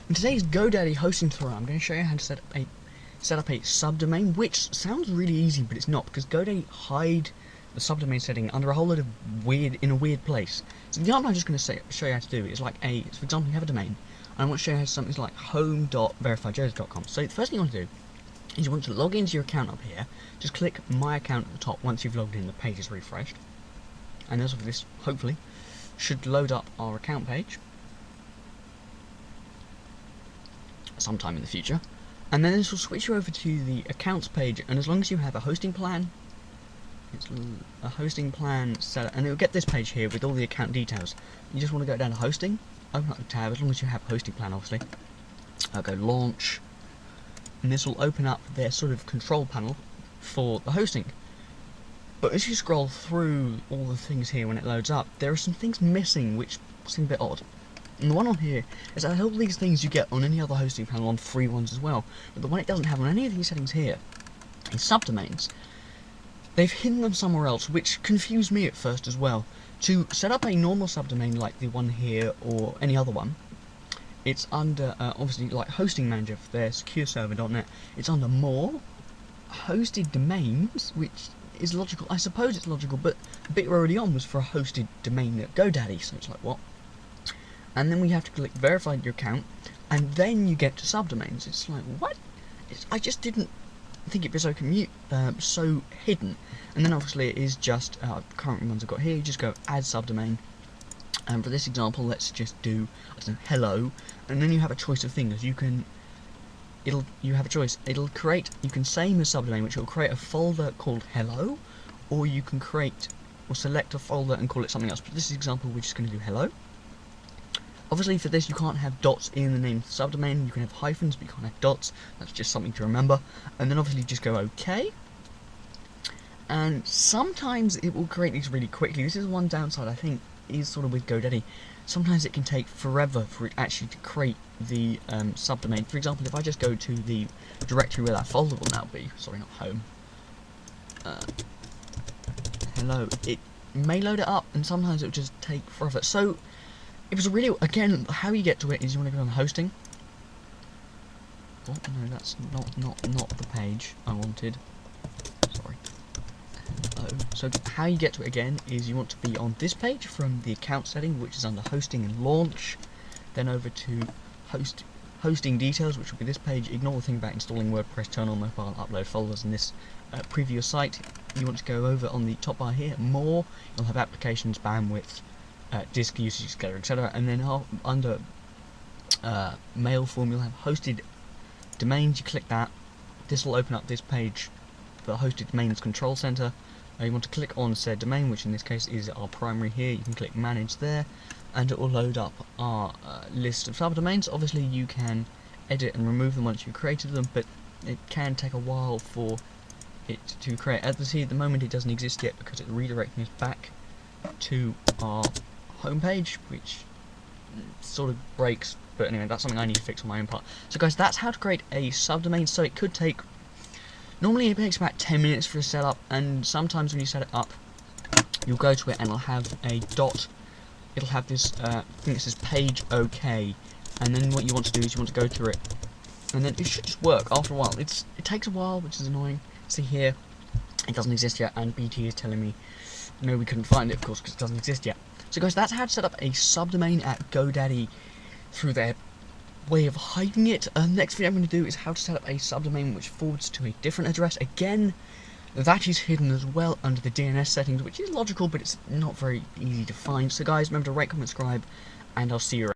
In today's Godaddy hosting tutorial, I'm going to show you how to set up a subdomain, which sounds really easy, but it's not, because Godaddy hide the subdomain setting under a whole lot of in a weird place. So the example I'm just going to show you how to do is like for example, you have a domain, and I want to show you how something like home.verifiedjoes.com. So the first thing you want to do is you want to log into your account up here. Just click My Account at the top. Once you've logged in, the page is refreshed, and as of this, hopefully, should load up our account page sometime in the future, and then this will switch you over to the accounts page. And as long as you have a hosting plan, it's a hosting plan set, and it will get this page here with all the account details. You just want to go down to hosting, open up the tab, as long as you have a hosting plan, obviously. I'll go launch, and this will open up their sort of control panel for the hosting. But as you scroll through all the things here when it loads up, there are some things missing which seem a bit odd. And the one on here is that all these things you get on any other hosting panel on free ones as well. But the one it doesn't have on any of these settings here is subdomains. They've hidden them somewhere else, which confused me at first as well. To set up a normal subdomain like the one here or any other one, it's under, obviously, like Hosting Manager for their secureserver.net. It's under More, Hosted Domains, which is logical. I suppose it's logical, but the bit we're already on was for a hosted domain at Godaddy, so it's like, what? And then we have to click Verify your account, and then you get to subdomains. It's like, what? I just didn't think it was so hidden. And then obviously it is just current ones I've got here. You just go Add Subdomain, and for this example, let's just do, I don't know, hello, and then you have a choice of things. You can have a choice. You can save a subdomain, which will create a folder called hello, or you can select a folder and call it something else. But this example, we're just going to do hello. Obviously for this you can't have dots in the name of the subdomain. You can have hyphens, but you can't have dots. That's just something to remember. And then obviously just go OK. And sometimes it will create these really quickly. This is one downside, I think, is sort of with Godaddy. Sometimes it can take forever for it actually to create the subdomain. For example, if I just go to the directory where that folder will now be, sorry, not home, hello, it may load it up, and sometimes it will just take forever. So it was really, again, how you get to it is you want to go on hosting. Oh no, that's not the page I wanted. Sorry. Hello. So how you get to it again is you want to be on this page from the account setting, which is under hosting and launch. Then over to hosting details, which will be this page. Ignore the thing about installing WordPress, turn on mobile, upload folders in this previous site. You want to go over on the top bar here, more. You'll have applications, bandwidth, disk usage, etc., etc. And then under mail form, you'll have hosted domains. You click that. This will open up this page, the hosted domains control center. You want to click on said domain, which in this case is our primary here. You can click manage there, and it will load up our list of subdomains. Obviously you can edit and remove them once you've created them, but it can take a while for it to create. As you see, at the moment it doesn't exist yet because it's redirecting us back to our homepage, which sort of breaks, but anyway, that's something I need to fix on my own part. So guys, that's how to create a subdomain. So it could take, normally it takes about 10 minutes for a setup, and sometimes when you set it up, you'll go to it and it'll have a dot, it'll have this thing that says page OK, and then what you want to do is you want to go through it, and then it should just work after a while. It takes a while, which is annoying. See here, it doesn't exist yet, and BT is telling me no, we couldn't find it, of course, because it doesn't exist yet. So guys, that's how to set up a subdomain at Godaddy through their way of hiding it. Next video I'm going to do is how to set up a subdomain which forwards to a different address. Again, that is hidden as well under the DNS settings, which is logical, but it's not very easy to find. So guys, remember to rate, comment, subscribe, and I'll see you around.